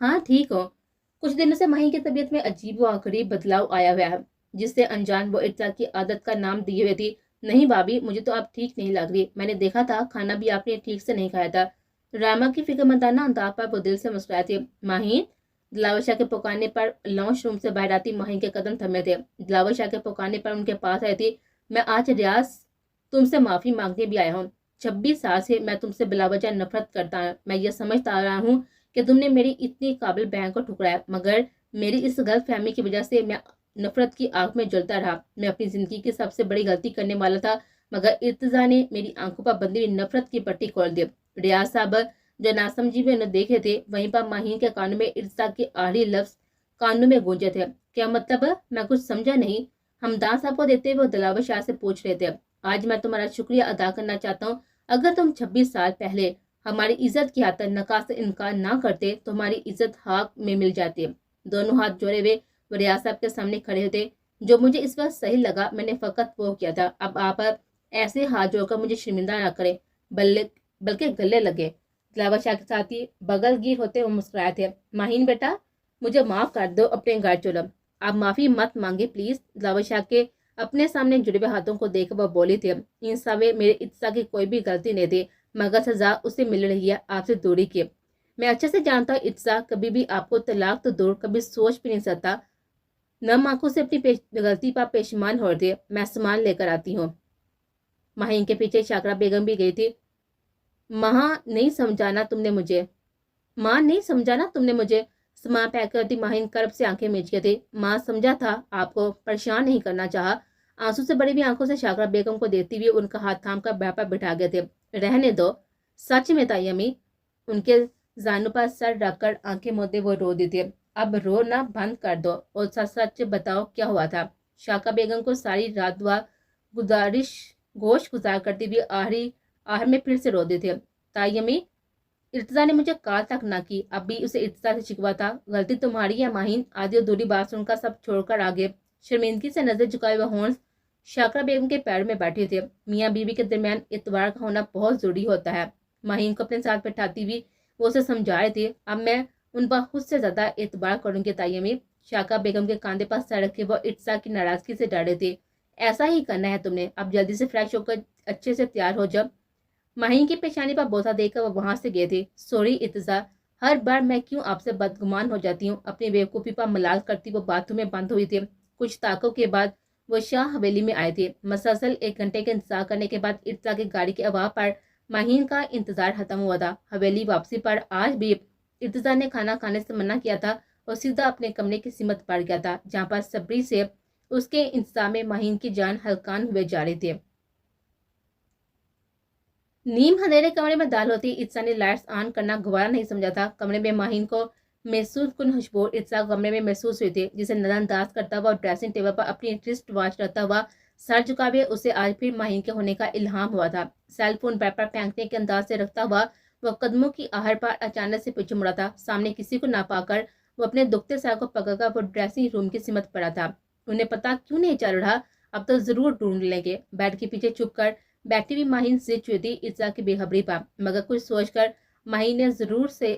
ہاں ٹھیک ہو. کچھ دنوں سے ماہی کی طبیعت میں عجیب و غریب بدلاؤ آیا ہوا ہے، جس سے انجان وہ ارتزا کی عادت کا نام دیے ہوئے تھی. نہیں بھابھی، مجھے تو آپ ٹھیک نہیں لگ رہی. میں نے دیکھا تھا کھانا بھی آپ نے ٹھیک سے نہیں کھایا تھا. راما کی فکر مندانہ انداز پر وہ دل سے مسکرائی تھی. ماہین، دلاور شاہ کے پکارنے پر لانچ روم سے باہر آتی ماہین کے قدم تھمے تھے. دلاور شاہ کے پکارنے پر ان کے پاس آئی تھی. میں آج ریاض تم سے معافی مانگنے بھی آیا ہوں. 26 سال سے میں تم سے بلا وجہ نفرت کرتا ہوں. میں یہ سمجھتا آ رہا ہوں کہ تم نے میری اتنی قابل بہن کو ٹھکرایا، مگر میری اس غلط فہمی کی وجہ سے میں نفرت کی آنکھ میں جلتا رہا. میں اپنی زندگی کی سب سے بڑی غلطی کرنے والا تھا، مگر ارتضا نے میری آنکھوں پر بندھی ہوئی نفرت کی پٹی کھول دی. ریاض صاحب جو ناسمجھی میں انہیں دیکھے تھے، وہیں پر ماہین کے کانوں میں ارتضا کے آخری لفظ کانوں میں گونجے تھے. کیا مطلب؟ میں کچھ سمجھا نہیں. ہمدان صاحب کو دیتے ہوئے دلاور شاہ سے پوچھ رہے تھے. آج میں تمہارا شکریہ ادا کرنا چاہتا ہوں. اگر تم 26 سال پہلے ہماری عزت کی خاطر نکاح سے انکار نہ کرتے تو ہماری عزت خاک میں مل جاتی. دونوں ہاتھ جوڑے ہوئے وہ ریاض صاحب کے سامنے کھڑے ہوتے. جو مجھے اس وقت صحیح لگا میں نے فقط وہ کیا تھا. اب آپ ایسے ہاتھ جوڑ کر مجھے شرمندہ نہ کریں، بلکہ گلے لگے. دلاور شاہ کے ساتھی بغل گیر ہوتے وہ مسکرائے تھے. ماہین بیٹا، مجھے معاف کر دو، اپنے گھر چلو. آپ معافی مت مانگے پلیز. دلاور شاہ کے اپنے سامنے جڑے ہوئے ہاتھوں کو دیکھ وہ بولی تھی. ان سوے میرے ارتضا کی کوئی بھی غلطی نہیں تھی، مگر سزا اسے مل رہی ہے آپ سے دوری کی. میں اچھے سے جانتا ہوں ارتضا کبھی بھی آپ کو طلاق تو دور کبھی سوچ بھی نہیں سکتا. نم آنکھوں سے اپنی غلطی پر پیشمان ہو دے. میں سامان لے کر آتی ہوں. ماہین کے پیچھے شاکرہ بیگم بھی گئی تھی. ماں نہیں سمجھانا تم نے مجھے. سامان پیک کرتی ماہین کرب سے آنکھیں میچ گئے تھے. ماں سمجھا تھا آپ کو پریشان نہیں کرنا چاہا. آنسو سے بڑی ہوئی آنکھوں سے شاکرہ بیگم کو دیکھتی ہوئی ان کا ہاتھ تھام کر بیٹھ پر بٹھا گئے تھے. رہنے دو. سچ میں تائی امی. ان کے زانوں پر سر رکھ کر آنکھیں موندے وہ رو دی تھی. اب رونا بند کر دو اور سچ بتاؤ کیا ہوا تھا. شاکرہ بیگم کو ساری رات دعا گوش گزار کرتی ہوئی آخر میں پھر سے رو دی تھی. تائی امی، ارتضا نے مجھے کال تک نہ کی. اب بھی اسے ارتضا سے شکوا تھا. غلطی تمہاری ہے ماہین. آدھی ادھوری بات سن کر سب چھوڑ کر آگے شرمندگی سے نظر جھکائے ہوئے ہونس شاکرہ بیگم کے پیروں میں بیٹھی تھے. میاں بیوی کے درمیان اعتبار کا ہونا بہت ضروری ہوتا ہے. ماہین کو اپنے ساتھ بٹھاتی ہوئی وہ اسے سمجھا رہی تھی. اب میں ان پر خود سے زیادہ اعتبار کروں گی تائی امی. شاکرہ بیگم کے کاندھے پر سر رکھے وہ ارتضا کی ناراضگی سے ڈر رہی تھی. ایسا ہی کرنا ہے تم نے. اب جلدی سے فریش ہو کر اچھے سے تیار ہو جب. ماہین کی پیشانی پر بوسہ دے کر وہ وہاں سے گئے تھے. سوری ارتضا، ہر بار میں کیوں آپ سے بدگمان ہو جاتی ہوں. اپنی بیوقوفی پر ملال کرتی وہ باتھ روم میں بند ہوئی تھی. کچھ طاقتوں کے بعد وہ شاہ حویلی میں آئے تھے. مسلسل 1 گھنٹے کے انتظار کرنے کے بعد ارتضا کی گاڑی کے آواز پر ماہین کا انتظار ختم ہوا تھا. حویلی واپسی پر آج بھی ارتضا نے کھانا کھانے سے منع کیا تھا اور سیدھا اپنے کمرے کی سمت پڑ گیا تھا، جہاں پر صبری سے اس کے انتظار میں ماہین کی جان ہلکان ہوئے جا رہی تھی. نیم اندھیرے کمرے میں داخل ہوتی ارتضا نے لائٹس آن کرنا گوارا نہیں سمجھا تھا. کمرے میں ماہین کو محسوس کن خوشبو ارتضا کمرے میں محسوس ہوئی تھی، جسے نظر انداز کرتا ہوا اور ڈریسنگ ٹیبل پر اپنی ریسٹ واچ رکھتا ہوا سر جھکائے اسے آج پھر ماہین کے ہونے کا الہام ہوا تھا. سیل فون بیڈ پر پھینکنے کے انداز سے رکھتا ہوا وہ قدموں کی آہٹ پر اچانک سے پیچھے مڑا تھا. سامنے کسی کو نہ پا کر وہ اپنے دکھتے سر کو پکڑ کر وہ ڈریسنگ روم کی سمت پڑا تھا. انہیں پتا کیوں نہیں چل رہا. اب تو ضرور ڈھونڈ لیں گے. بیڈ کے پیچھے چھپ کر بیٹھی ہوئی ماہین ضد چوئی تھی ارتضا کی بے خبری پر، مگر کچھ سوچ کر ماہین نے زور سے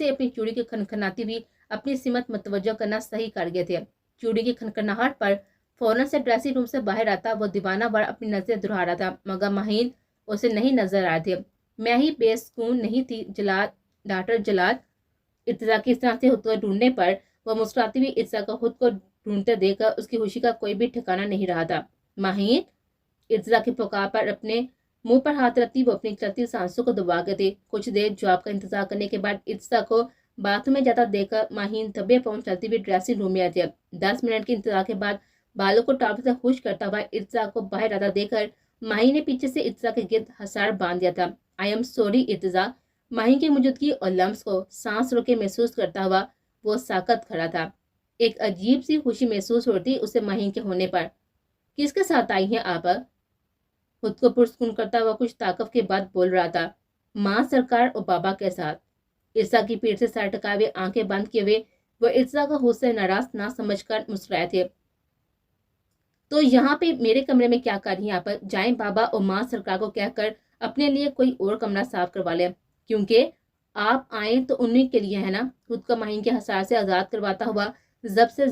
اپنی چوڑی کی کھنکھناتی ہوئی اپنی سمت متوجہ کرنا صحیح کر گئے تھے. چوڑی کی کھنکھناہٹ پر فوراً سے ڈریسنگ روم سے باہر آتا وہ دیوانہ وار اپنی نظریں دہرا رہا تھا، مگر ماہین اسے نہیں نظر آ رہے تھے. میں ہی بے سکون نہیں تھی ڈاکٹر جلاد. ارتضا کی اس طرح سے خود کو ڈھونڈنے پر وہ مسکراتی ہوئی ارتضا کو خود کو ڈھونڈتے دیکھ کر اس کی خوشی کا کوئی بھی ٹھکانہ نہیں رہا تھا. ماہین، ارتضا کی پکار پر اپنے منہ پر ہاتھ رکھتی وہ اپنی چلتی سانسوں کو دبا گئے تھے. کچھ دیر جواب کا انتظار کرنے کے بعد ارتضا کو باتھ روم میں جاتا دیکھ کر ماہین دبے پاؤں چلتی ہوئی ڈریسنگ روم میں آئی تھی. 10 منٹ کے انتظار کے بعد بالوں کو ٹاپ سے خشک کرتا ہوا ارتضا کو باہر آتا دیکھ کر ماہین نے پیچھے سے ارتضا کے گرد حصار باندھ دیا تھا. I am sorry Irtaza. Maheen کی موجودگی اور لمس کو سانس روکے محسوس کرتا ہوا وہ ساکت کھڑا تھا. ایک عجیب سی خوشی محسوس ہوتی اسے ماہین کے ہونے پر. کس کے ساتھ آئی ہیں آپ؟ خود کو پرسکون کرتا ہوا کچھ طاقت کے بعد بول رہا تھا. ماں سرکار اور بابا کے ساتھ. ارتضا کی پیٹھ سے سر ٹکائے ہوئے آنکھیں بند کیے ہوئے وہ ارتضا کو خود سے ناراض نہ سمجھ کر مسکرائے تھے. تو یہاں پہ میرے کمرے میں کیا کر رہی ہیں آپ؟ جائیں بابا اور ماں سرکار کو کہہ کر اپنے لیے کوئی اور کمرہ صاف کروا لیں، کیونکہ آپ آئیں تو انہیں کے لیے ہے نا، خود کو مہین کے حصار سے آزاد کرواتا ہوا زب سے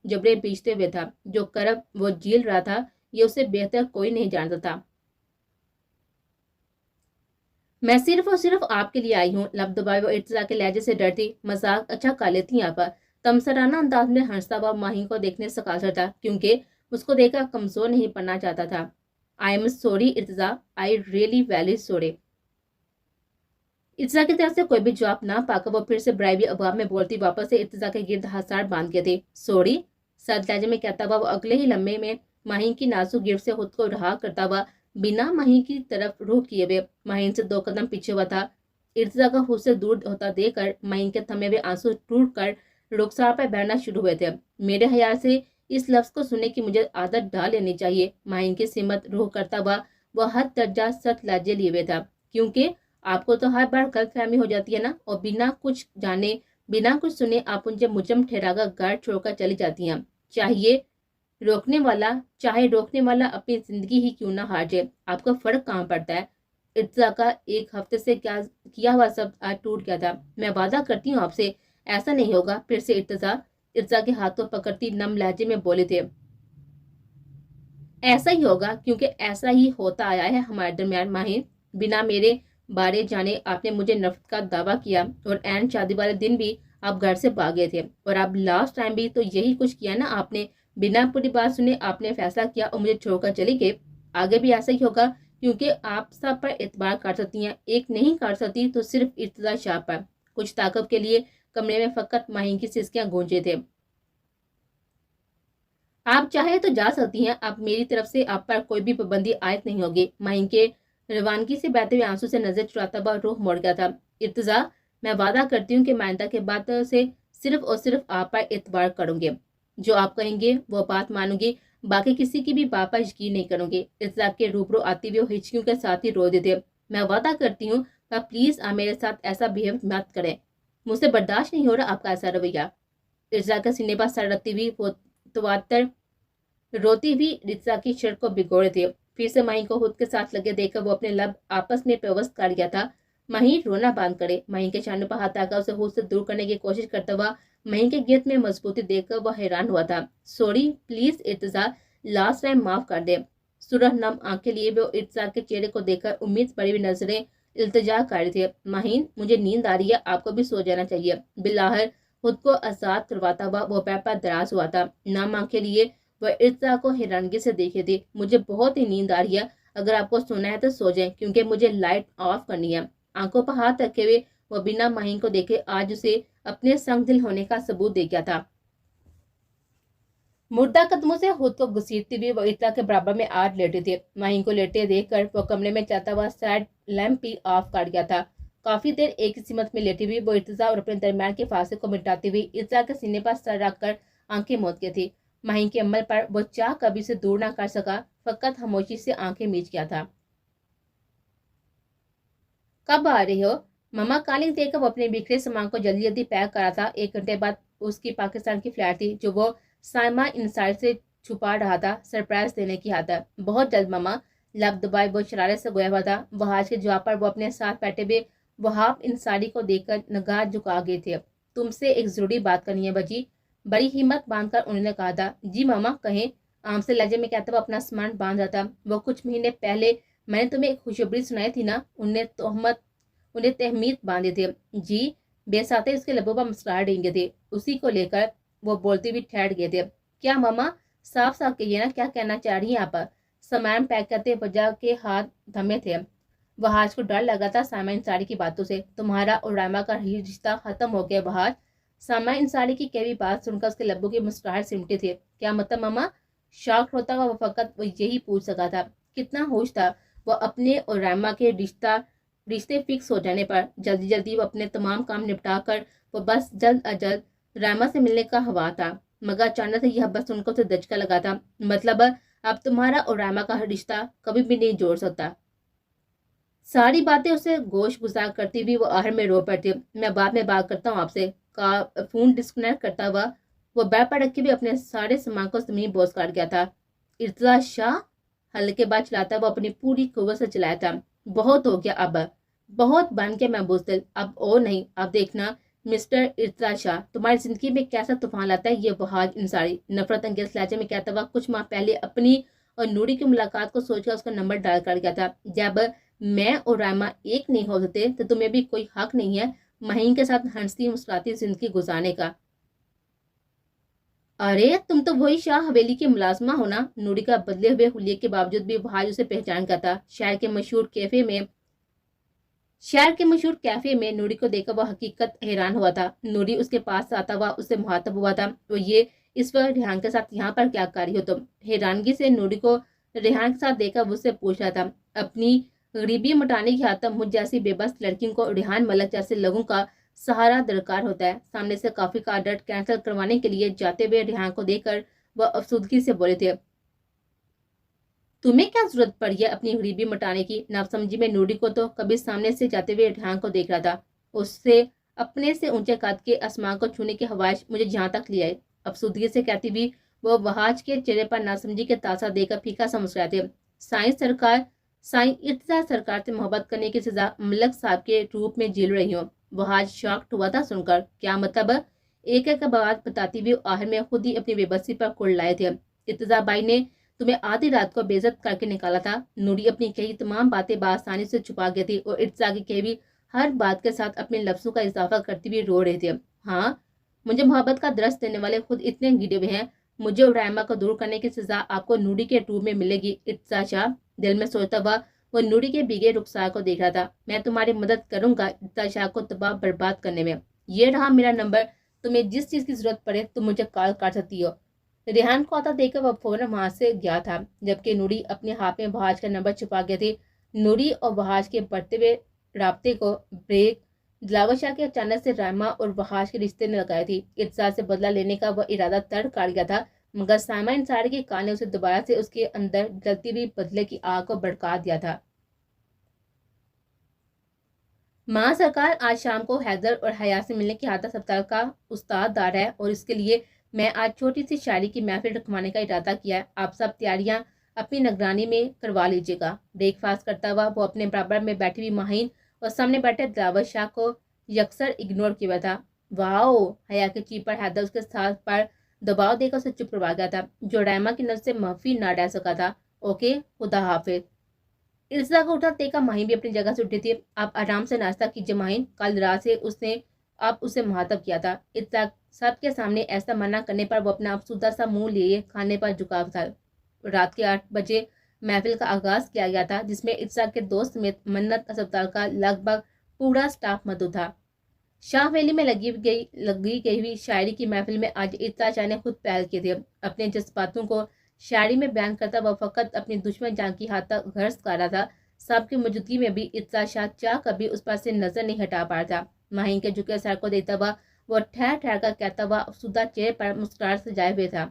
جبریں بیچتے ہوئے تھا، جو کرب وہ جیل رہا تھا یہ اسے بہتر کوئی نہیں جانتا تھا۔ میں صرف اور صرف آپ کے لیے آئی ہوں، لب دبائے وہ ارتضا کے لہجے سے ڈرتی۔ مذاق اچھا کھا لیتی ہیں آپ، تمسرانہ انداز میں ہنستا ہوا ماہین کو دیکھنے سے قاصر تھا، کیونکہ اس کو دیکھ کر کمزور نہیں پڑنا چاہتا تھا۔ I am sorry Irtaza, I really very sorry. Irtaza کی طرف سے کوئی بھی جواب نہ پا کر وہ پھر سے برائبی ابواب میں بولتی واپس سے ارتضا کے گرد حصار باندھ کے تھی۔ سوری، سرد لہجے میں کہتا ہوا وہ اگلے ہی لمحے میں ماہین کی نازک گرفت سے خود کو رہا کرتا ہوا بنا ماہین کی طرف رخ کیے ہوئے ماہین سے 2 قدم پیچھے ہوا تھا۔ ارتضا کا خود سے دور ہوتا دیکھ کر ماہین کے تھمے ہوئے آنسو ٹوٹ کر رخسار پر بہنا شروع ہوئے تھے۔ میرے خیال سے اس لفظ کو سننے کی مجھے عادت ڈال لینی چاہیے، ماہین کی سمت روح کرتا ہوا وہ حد درجہ سخت لہجے لیے ہوئے تھا، کیونکہ آپ کو تو ہر بار غلط فہمی ہو جاتی ہے نا، اور بنا کچھ جانے بنا کچھ سنے آپ مجھے مجرم ٹھہرا کر گھر چھوڑ کر چلی جاتی ہیں، چاہے روکنے والا اپنی زندگی ہی کیوں نہ ہار جائے، آپ کا فرق کہاں پڑتا ہے؟ ارتضا کا 1 ہفتے سے کیا ہوا سب آج ٹوٹ گیا تھا۔ میں وعدہ کرتی ہوں آپ سے ایسا نہیں ہوگا پھر سے۔ ارتضا کے ہاتھوں پکڑتی نم لہجے میں بولے تھے۔ ایسا ہی ہوگا، کیونکہ ایسا ہی ہوتا آیا ہے ہمارے درمیان ماہین۔ بنا میرے بارے جانے آپ نے مجھے نفرت کا دعویٰ کیا، اور عین شادی والے دن بھی آپ گھر سے بھاگے تھے، اور اب لاسٹ ٹائم بھی تو یہی کچھ کیا نا آپ نے۔ بنا پوری بات سنے آپ نے فیصلہ کیا اور مجھے چھوڑ کر چلی گئی۔ آگے بھی ایسا ہی ہوگا، کیونکہ آپ سب پر اعتبار کر سکتی ہیں، ایک نہیں کر سکتی تو صرف ارتضا شاہ پر۔ کچھ طاقت کے لیے کمرے میں فقط ماہین کی سسکیاں گونجے تھے۔ آپ چاہے تو جا سکتی ہیں، اب میری طرف سے آپ پر کوئی بھی پابندی عائد نہیں ہوگی۔ ماہین کے روانگی سے بہتے ہوئے آنسو سے نظر چراتا ہوا روح موڑ گیا تھا۔ ارتضا، میں وعدہ کرتی ہوں کہ میں آئندہ کے بعد سے صرف اور صرف آپ پر اعتبار کروں گی، جو آپ کہیں گے وہ بات مانوں گی، باقی کسی کی بھی بات پر یقین نہیں کروں گی۔ ارتضا کے روبرو آتی ہوئے وہ ہچکیوں کے ساتھ ہی رو دیتے۔ میں وعدہ کرتی ہوں، آپ پلیز میرے ساتھ ایسا بہیو مت کریں، مجھ سے برداشت نہیں ہو رہا آپ کا ایسا رویہ۔ ارتضا کے سینے پر سر رکھتی ہوئی وہ تواتر روتی ہوئی ارتضا کی شرٹ کو بگوڑے تھے۔ پھر سے ماہین کو خود کے ساتھ لگے دیکھ کر وہ اپنے لب آپس میں پیوست کر گیا تھا۔ ماہین رونا بند کرے۔ ماہین کے شانوں پر ہاتھ آ اسے خود سے دور کرنے کی کوشش کرتا ہوا ماہین کے گرد میں مضبوطی دیکھ کر وہ حیران ہوا تھا۔ Sorry, please Irtaza, last time معاف کر دے۔ سرخ نم آنکھیں لیے وہ ارتضا کے چہرے کو دیکھ کر امید بڑی ہوئی نظریں التجا کر رہی تھے۔ ماہین، مجھے نیند آ رہی ہے، آپ کو بھی سو جانا چاہیے۔ بالآخر خود کو آزاد کرواتا ہوا وہ بیڈ پر دراز ہوا تھا، نم آنکھیں لیے وہ ارتضا کو حیرانگی سے دیکھے تھی۔ مجھے بہت ہی نیند آ رہی ہے، اگر آپ کو سونا ہے تو سو جائیں، کیونکہ مجھے لائٹ آف کرنی ہے۔ آنکھوں پر ہاتھ رکھے ہوئے وہ بنا ماہین کو دیکھے آج اسے اپنے سنگ دل ہونے کا ثبوت دے گیا تھا۔ مردہ قدموں سے خود کو گھسیٹتی ہوئی وہ ارتضا کے برابر میں آج لیٹی تھی۔ ماہین کو لیٹے دیکھ کر وہ کمرے میں چلتا ہوا سائڈ لیمپ بھی آف کر گیا تھا۔ کافی دیر ایک ہی سمت میں لیٹی ہوئی وہ ارتضا اور اپنے درمیان کے فاصلے کو مٹاتی ہوئی ارتضا کے سینے پر سر رکھ کر آنکھیں موند کے تھی۔ ماہین کے عمل پر وہ چاہ کبھی سے دور نہ کر سکا، فقط خاموشی سے آنکھیں میچ گیا تھا۔ کب آ رہی ہو؟ ماما کالنگ دے کر وہ اپنے بکھرے سامان کو جلدی جلدی پیک کرا تھا۔ 1 گھنٹے بعد اس کی پاکستان کی فلائٹ تھی، جو وہ سائمہ انصاری سے چھپا رہا تھا، سرپرائز دینے کی خاطر۔ بہت جلد ماما، لب دبائے وہ شرارت سے گویا ہوا تھا۔ وہاج کے جواب پر وہ اپنے ساتھ بیٹھے ہوئے وہاب انصاری کو دیکھ کر نگاہ جھکا گئے تھے۔ تم سے ایک ضروری بات کرنی ہے بجی، بڑی ہمت باندھ کر انہوں نے کہا تھا۔ جی ماما کہیں، عام سے لہجے میں کہتا وہ اپنا سامان باندھ رہا تھا۔ وہ کچھ مہینے پہلے میں نے تمہیں ایک خوشخبری سنائی تھی نا، انہیں تہمید باندھے تھے۔ جی، بے ساتھ اس کے لبوں پر مسکراہٹ ڈینگے تھے، اسی کو لے کر وہ بولتے ہوئے ٹھہر گئے تھے۔ کیا ماما، صاف صاف کہیے نا، کیا کہنا چاہ رہی ہیں آپ؟ سامان پیک کرتے وجہ کے ہاتھ تھمے تھے۔ وہاج کو ڈر لگا تھا سائمہ انصاری کی باتوں سے۔ تمہارا اور رائمہ کا رشتہ ختم ہو گیا وہاج؟ سائمہ انصاری کی کہی بات سن کر اس کے لبوں کی مسکراہٹ سمٹی تھی۔ کیا مطلب ماما؟ شاک ہوتا ہوا وہ فقط یہی پوچھ سکا تھا۔ کتنا ہوش تھا وہ اپنے اور رائمہ کے رشتے فکس ہو جانے پر۔ جلدی جلدی وہ اپنے تمام کام نپٹا کر وہ بس جلد از جلد رائمہ سے ملنے کا ہوا تھا، مگر اچانک سے یہ بس سن کر اسے دھچکا لگا تھا۔ مطلب اب تمہارا اور رائمہ کا رشتہ کبھی بھی نہیں جوڑ سکتا۔ ساری باتیں اسے گوش گزار کرتی ہوئی وہ آخر میں رو پڑتی۔ میں بعد میں بات کرتا ہوں آپ سے، فون ڈسکنیکٹ کرتا ہوا وہ بیڈ پر رکھے ہوئے اپنے سارے سامان کو زمین بوس کر گیا تھا۔ ارتضا شاہ، ہلکے بات چلاتا وہ اپنی پوری قوت سے چلایا تھا۔ بہت ہو گیا اب، بہت بن کے میں بزدل، اب او نہیں، اب دیکھنا مسٹر ارتضا شاہ تمہاری زندگی میں کیسا طوفان لاتا ہے یہ وہاج انصاری، نفرت انگیز لہجے میں کہتا ہوا کچھ ماہ پہلے اپنی اور نوری کی ملاقات کو سوچ کر اس کا نمبر ڈال کر گیا تھا۔ جب میں اور رائما ایک نہیں ہو سکتے تو تمہیں بھی کوئی حق نہیں ہے مہین کے ساتھ ہنستی مسکراتی زندگی گزارنے کا۔ ارے تم تو وہی شاہ حویلی کی ملازمہ ہونا، نوری کا بدلے ہوئے حلیے کے باوجود بھی وہاج اسے پہچان کا تھا۔ شہر کے مشہور کیفے میں نوری کو دیکھا وہ حقیقت حیران ہوا تھا۔ نوری اس کے پاس آتا ہوا اس سے مخاطب ہوا تھا، وہ یہ اس وقت ریحان کے ساتھ یہاں پر کیا کر رہی ہو تم؟ حیرانگی سے نوری کو ریحان کے ساتھ دیکھا وہ اس سے پوچھ رہا تھا۔ اپنی غریبی مٹانے کی خاطر مجھ جیسی بے بس لڑکیوں کو ریحان ملک جیسے لوگوں کا سہارا درکار ہوتا ہے۔ سامنے سے کافی کا آرڈر کینسل کروانے کے لیے جاتے ہوئے ریحان کو دیکھ کر وہ افسردگی سے بولے تھے، تمہیں کیا ضرورت پڑی ہے اپنی غریبی مٹانے کی؟ ناسمجھی میں نوری کو تو کبھی سامنے سے جاتے ہوئے ریحان کو دیکھ رہا تھا، اس سے اپنے سے اونچے قد کے آسمان کو چھونے کی خواہش مجھے جہاں تک لے آئے۔ افسردگی سے کہتی ہوئی وہ وہاج کے چہرے پر ناسمجھی کے تاثر دے کر پھیکا سا مسکرائے تھے۔ سائیں ارتضا سرکار سے محبت کرنے کی سزا ملک صاحب کے روپ میں جھیل رہی ہوں۔ وہاج شاکڈ ہوا تھا سن کر، کیا مطلب؟ ایک ایک بات بتاتی ہوئی آخر میں خود ہی اپنی بے بسی پر کڑ لائے تھے۔ ارتضا بائی نے تمہیں آدھی رات کو بے عزت کر کے نکالا تھا۔ نوری اپنی کہی تمام باتیں بآسانی سے چھپا گئی تھی اور ارتضا کی کہی ہوئی ہر بات کے ساتھ اپنے لفظوں کا اضافہ کرتی ہوئی رو رہے تھے۔ ہاں، مجھے محبت کا درس دینے والے خود اتنے گرے ہوئے ہیں، مجھے اور رائما کو دور کرنے کی سزا آپ کو نوری کے روپ میں ملے گی۔ ارتضا شاہ دل میں سوچتا ہوا وہ نوری کے بھیگے رخسار کو دیکھ رہا تھا۔ میں تمہاری مدد کروں گا ارتضا شاہ کو تباہ برباد کرنے میں۔ یہ رہا میرا نمبر، تمہیں جس چیز کی ضرورت پڑے تم مجھے کال کر سکتی ہو۔ ریحان کو آتا دیکھ کر وہ فوراً وہاں سے گیا تھا، جبکہ نوری اپنے ہاتھ میں وہاج کا نمبر چھپا گئی تھی۔ نوری اور وہاج کے بڑھتے ہوئے رابطے کو بریک دلاور شاہ کے اچانک سے رائما اور وہاج کے رشتے نے لگائی تھی۔ ارتضا سے بدلہ لینے کا وہ ارادہ ترک کر گیا تھا، مگر سائمہ انصاری کے کال نے اسے دوبارہ سے اس کے اندر جلتی ہوئی بدلے کی آگ کو بھڑکا دیا تھا۔ ماں سرکار آج شام کو حیدر اور حیا سے ملنے کی عادت ہفتہ کا استاد دار ہے اور اس کے لیے میں آج چھوٹی سی شاعری کی محفل رکھوانے کا ارادہ کیا ہے۔ آپ سب تیاریاں اپنی نگرانی میں کروا لیجیے گا۔ بریک فاسٹ کرتا ہوا وہ اپنے برابر میں بیٹھی ہوئی مہین اور سامنے بیٹھے دلاور شاہ کو یکسر اگنور کیا ہوا تھا۔ واؤ! حیا کے چیپ پر حیدر اس کے ساتھ پر دباؤ دے کر اسے چپ کروا گیا تھا، جو رائما کی نظر سے مخفی نہ رہ سکا تھا۔ اوکے، خدا حافظ۔ ارتضا کو اٹھا دیکھا مہین بھی اپنی جگہ سے اٹھی تھی۔ آپ آرام سے ناشتہ کیجیے مہین، کل رات سے اس نے آپ اسے مخاطب کیا تھا۔ ارتضا سب کے سامنے ایسا منع کرنے پر وہ اپنا افسردہ سا منہ لیے کھانے پر جھکا تھا۔ رات کے 8 بجے محفل کا آغاز کیا گیا تھا، جس میں ارتضا کے دوست سمیت منت اسپتال کا لگ بھگ پورا سٹاف موجود تھا۔ شاہ ویلی میں لگی گئی ہوئی شاعری کی محفل میں آج ارتضا شاہ نے خود پہل کی تھی۔ اپنے جذباتوں کو شاعری میں بیان کرتا وہ فقط اپنی دشمن جان کی حد تک غرض کر رہا تھا۔ سب کی موجودگی میں بھی ارتضا شاہ چاہ کبھی اس پر سے نظر نہیں ہٹا پا رہا تھا۔ مہین کے جھکے سر کو دیکھتا ہوا وہ ٹھہر ٹھہر کر کہتا ہوا افسردہ چہرے پر مسکراہٹ سجائے ہوئے تھا،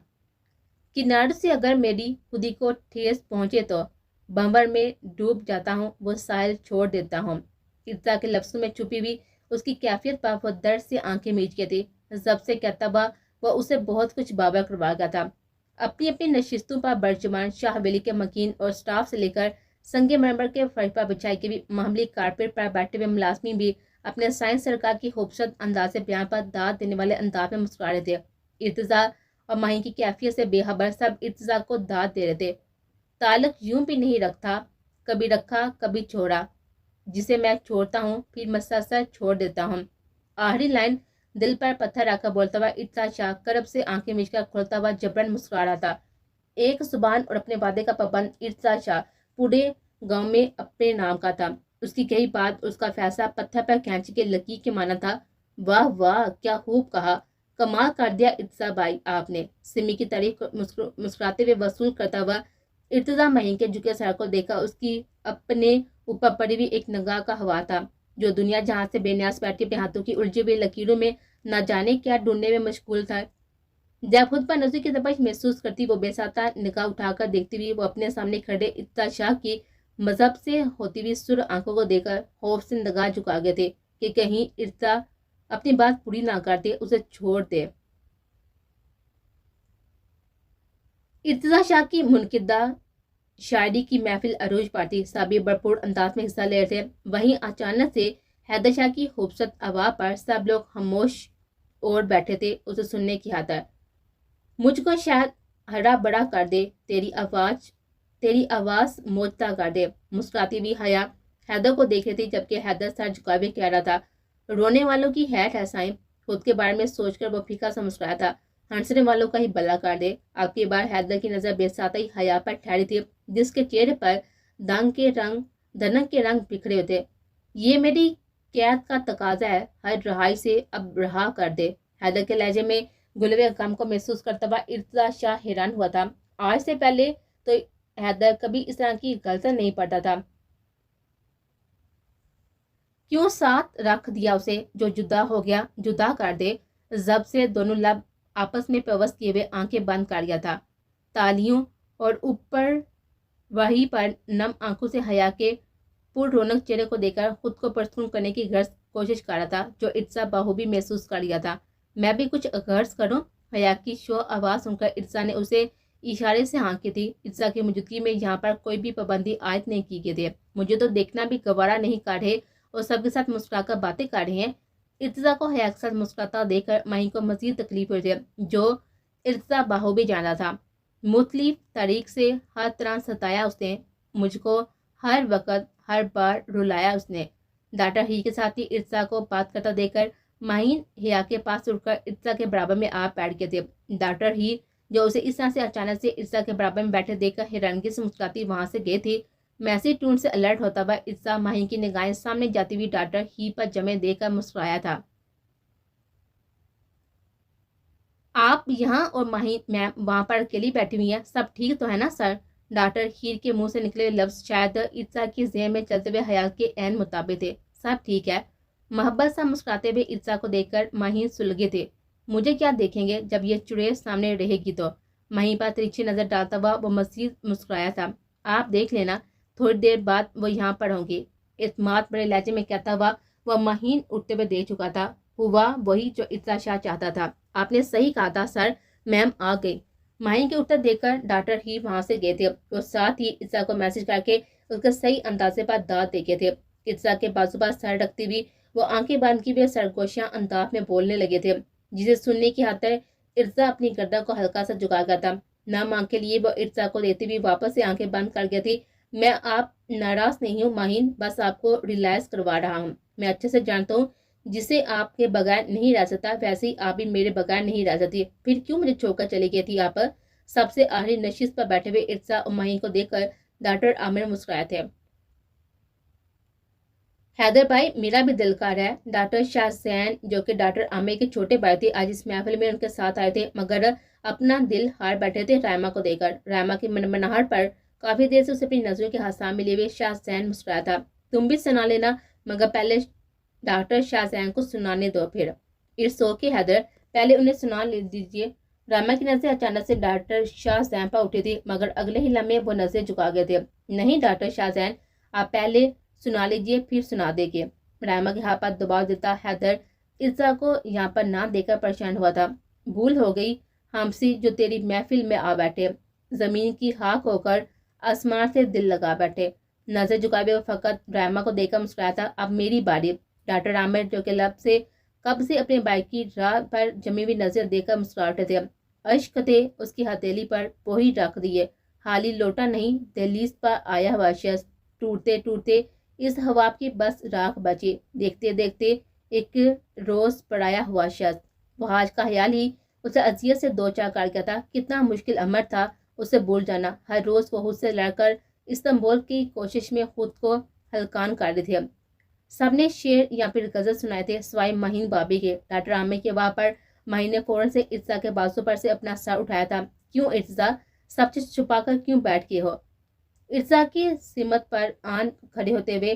کنارے سے اگر میری خودی کو ٹھیس پہنچے تو بھنور میں ڈوب جاتا ہوں، وہ ساحل چھوڑ دیتا ہوں۔ ارتضا کے لفظوں میں چھپی ہوئی اس کی کیفیت پر وہ درد سے آنکھیں میچ گئی تھی۔ ضبط سے کہتا ہوا وہ اسے بہت کچھ بابا کروا گیا تھا۔ اپنی نشستوں پر برجمان شاہ حویلی کے مکین اور سٹاف سے لے کر سنگ مرمر کے فرش پر بچھائی کے بھی معمولی کارپیٹ پر بیٹھے ہوئے ملازمین بھی اپنے سائنس سرکار کی خوبصورت انداز بیان پر داد دینے والے انداز میں مسکرا رہے تھے۔ ارتضا اور مہین کی کیفیت سے بے خبر سب ارتضا کو داد دے رہے تھے۔ تعلق یوں بھی نہیں رکھا کبھی چھوڑا، جسے میں چھوڑتا ہوں پھر مسلسل چھوڑ دیتا ہوں۔ آخری لائن دل پر پتھر رکھ کر بولتا ہوا ارتضا شاہ کرب سے آنکھیں میچ کر کھولتا ہوا جبرن مسکرا رہا تھا۔ ایک زبان اور اپنے وعدے کا پابند ارتضا شاہ پورے گاؤں میں اپنے نام کا تھا۔ اس کی کہی بات، اس کا فیصلہ پتھر پر کھینچی کے لکیر کے مانا تھا۔ واہ واہ، کیا خوب کہا، کمال کر دیا ارتضا بھائی آپ نے، سمی کی تعریف مسکراتے ہوئے وصول کرتا ہوا ارتضا مہین کے جھکے سر کو دیکھا۔ اس کی اپنے اوپر پڑی ہوئی ایک نگاہ کا ہوا تھا، جو دنیا جہاں سے بے نیاز بیٹھی اپنے ہاتھوں کی الجھی ہوئی لکیروں میں نہ جانے کیا ڈھونڈنے میں مشغول تھا۔ جب خود پر نظر کی تپش محسوس کرتی وہ بے ساتھ نگاہ اٹھا کر دیکھتی ہوئی وہ اپنے سامنے کھڑے ارتضا شاہ کی مذہب سے ہوتی ہوئی سر آنکھوں کو دیکھ کر خوف سے نگاہ جھکا گئے تھے کہ کہیں ارتضا اپنی بات پوری نہ کر دے، اسے چھوڑ دے۔ ارتضا شاہ کی منقدہ شاعری کی محفل عروج پر تھی، سبھی بھرپور انداز میں حصہ لے رہے تھے۔ وہیں اچانک سے حیدر شاہ کی خوبصورت آواز پر سب لوگ خاموش اور بیٹھے تھے اسے سننے کی خاطر۔ مجھ کو شاید ہرا بڑا کر دے، تیری آواز موجتا کر دے، مسکراتی ہوئی حیا حیدر کو دیکھ رہی تھی، جبکہ حیدر سر جھکائے کہہ رہا تھا، رونے والوں کی خیر ہے سائیں۔ خود کے بارے میں سوچ کر وہ پھیکا سا مسکرایا تھا، ہنسنے والوں کا ہی بھلا کر دے۔ اب کی بار حیدر کی نظر بے ساتھ ہی حیا پر ٹھہری تھی، جس کے چہرے پر دھنک کے رنگ بکھرے ہوتے۔ یہ میری قید کا تقاضا ہے، ہر رہائی سے اب رہا کر دے۔ حیدر کے لہجے میں گلوے غم کو محسوس کرتا ہوا ارتضا شاہ حیران ہوا تھا۔ آج سے پہلے تو حیدر کبھی اس طرح کی غلطی نہیں پڑتا تھا۔ کیوں ساتھ رکھ دیا اسے جو جدا ہو گیا، جدا کر دے۔ زب سے دونوں لب آپس میں پیوست کیے ہوئے آنکھیں بند کر لیا تھا۔ تالیوں اور اوپر وہی پر نم آنکھوں سے حیا کے پر رونق چہرے کو دیکھ کر خود کو پرسکون کرنے کی غرض کوشش کر رہا تھا، جو ارتضا بخوبی محسوس کر لیا تھا۔ میں بھی کچھ غرض کروں؟ حیا کی شو آواز سن کر ارتضا نے اسے اشارے سے ہاں کی تھی۔ ارتضا کی موجودگی میں یہاں پر کوئی بھی پابندی عائد نہیں کی گئی تھی۔ مجھے تو دیکھنا بھی گوارا نہیں کر رہے اور سب کے ساتھ مسکرا کر باتیں کر رہے ہیں۔ ارتضا کو حیا کے ساتھ مسکراتا دیکھ کر ماہی کو مزید تکلیف ہوئی تھی، جو ارتضا بخوبی جانا تھا۔ مختلف طریق سے ہر طرح ستایا اس نے مجھ کو، ہر وقت ہر بار رلایا اس نے۔ ڈاکٹر ہی کے ساتھ ہی ارتضا کو بات کرتا دیکھ کر ماہین حیا کے پاس اٹھ کر ارتضا کے برابر میں آپ بیٹھ گئے تھے۔ ڈاکٹر ہی جو اسے اس طرح سے اچانک سے ارتضا کے برابر میں بیٹھے دیکھ کر حیرانگی سے مسکراتی وہاں سے گئی تھی۔ میسی ٹون سے الرٹ ہوتا ہوا ارتضا ماہین کی نگاہیں سامنے جاتی ہوئی ڈاکٹر ہی پر جمے دیکھ کر مسکرایا تھا۔ آپ یہاں اور ماہین میم وہاں پر اکیلی بیٹھی ہوئی ہیں، سب ٹھیک تو ہے نا سر؟ ڈاکٹر ہیر کے منہ سے نکلے لفظ شاید ارتضا کی ذہن میں چلتے ہوئے حیات کے عین مطابق تھے۔ سب ٹھیک ہے۔ محبت سا مسکراتے ہوئے ارتضا کو دیکھ کر ماہین سلگے تھے۔ مجھے کیا دیکھیں گے جب یہ چڑیل سامنے رہے گی تو؟ ماہین پر ترچھی نظر ڈالتا ہوا وہ مزید مسکرایا تھا۔ آپ دیکھ لینا، تھوڑی دیر بعد وہ یہاں پر ہوں گی۔ اعتماد بڑے لہجے میں کہتا ہوا وہ ماہین اٹھتے ہوئے دیکھ چکا تھا۔ ہوا وہی جو ارتضا شاہ چاہتا تھا۔ آپ نے صحیح کہا تھا سر، میم آ گئی۔ ماہین کے اٹھتے دیکھ کر ڈاکٹر ہی وہاں سے گئے تھے۔ وہ ساتھ ہی ارتضا کو میسج کر کے اس کے صحیح اندازے پر داد دے گئے تھے۔ ارتضا کے بازو پر سر رکھتی ہوئی وہ آنکھیں بند کی ہوئے سرگوشیاں انداز میں بولنے لگے تھے، جسے سننے کی خاطر ارتضا اپنی گردن کو ہلکا سا جھکا کر تھا۔ نم آنکھ کے لیے وہ ارتضا کو دیتی ہوئی واپس سے آنکھیں بند کر گئی تھی۔ میں آپ ناراض نہیں ہوں ماہین، بس آپ کو ریلائز کروا رہا ہوں۔ میں اچھے سے جانتا ہوں جسے آپ کے بغیر نہیں رہ سکتا، ویسے ہی آپ بھی میرے بغیر نہیں رہ سکتی۔ پھر کیوں مجھے چھوڑ کر چلی گئی تھی آپ؟ سب سے آخری نشست پر بیٹھے ہوئے ارتضا اور ماہین کو دیکھ کر ڈاکٹر عامر مسکرائے تھے۔ حیدر بھائی میرا بھی دل کر رہا ہے۔ ڈاکٹر شاہ زین جو کہ ڈاکٹر عامر کے چھوٹے بھائی تھے، آج اس محفل میں ان کے ساتھ آئے تھے، مگر اپنا دل ہار بیٹھے تھے رائما کو دیکھ کر۔ رائما کی منمناہٹ پر کافی دیر سے اسے اپنی نظروں کے ہاتھ میں لیے ہوئے شاہ زین مسکرایا تھا۔ تم بھی سنا لینا، مگر پہلے ڈاکٹر شاہ زین کو سنانے دو پھر۔ اٹس اوکے حیدر، پہلے انہیں سنا دیجیے۔ رائما کی نظریں اچانک سے ڈاکٹر شاہ زین پر اٹھی تھی، مگر اگلے ہی لمحے وہ نظریں جھکا گئے تھے۔ نہیں ڈاکٹر شاہ زین، آپ پہلے سنا لیجیے پھر سنا دے گے۔ رائما کے ہاتھ پر دباؤ دیتا حیدر ارتضا کو یہاں پر نہ دیکھ کر پریشان ہوا تھا۔ بھول ہو گئی ہم سی جو تیری محفل میں آ بیٹھے، زمین کی خاک ہو کر آسمان سے دل لگا بیٹھے۔ نظر جھکائے ہوئے وہ فقط رائما کو دیکھ کر مسکرایا تھا۔ اب میری باری۔ ڈاکٹر عامر جو کہ کب سے اپنے بھائی کی راہ پر جمی ہوئی نظر دیکھ کر مسکرا اٹھے تھے۔ اشک تھے اس کی ہتھیلی پر وہی رکھ دیے، خالی لوٹا نہیں، دہلیز پر آیا ہوا شخص ٹوٹتے ٹوٹتے اس خواب کی بس راکھ بچی، دیکھتے دیکھتے ایک روز پڑایا ہوا شخص۔ وہ آج کا خیال ہی اسے اذیت سے دو چار کر گیا تھا۔ کتنا مشکل امر تھا اسے بھول جانا۔ ہر روز وہ خود سے لڑ کر استنبول کی کوشش میں خود کو ہلکان کر رہے تھے۔ سب نے شعر یا پھر غزل سنائے تھے سوائے ماہین بابی کے۔ ڈاکٹر عامر کے وہاں پر ماہین نے فوراً سے ارتضا کے بازو پر سے اپنا سر اٹھایا تھا۔ کیوں ارتضا، سب چیز چھپا کر کیوں بیٹھ گئے ہو؟ ارتضا کی سمت پر آن کھڑے ہوتے ہوئے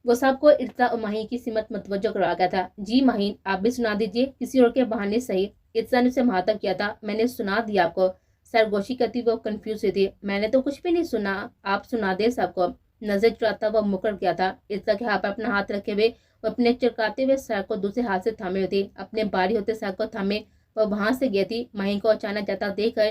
وہ سب کو ارتضا اور ماہین کی سمت متوجہ کرا گیا تھا۔ جی ماہین، آپ بھی سنا دیجیے، کسی اور کے بہانے صحیح۔ ارتضا نے اسے مخاطب کیا تھا۔ میں نے سنا دیا آپ کو، سرگوشی کرتی وہ کنفیوز ہوئی تھی۔ میں نے تو کچھ بھی نہیں سنا، آپ سنا دے سب کو۔ نظر چراتا وہ مکر گیا تھا۔ ارتضا کے ہاتھ پر اپنا ہاتھ رکھے ہوئے وہ اپنے چرکاتے ہوئے سر کو دوسرے ہاتھ سے تھامے ہوئی تھی۔ اپنے باری ہوتے سر کو تھامے وہ وہاں سے گئی تھی۔ ماہین کو اچانک جاتا دیکھ کر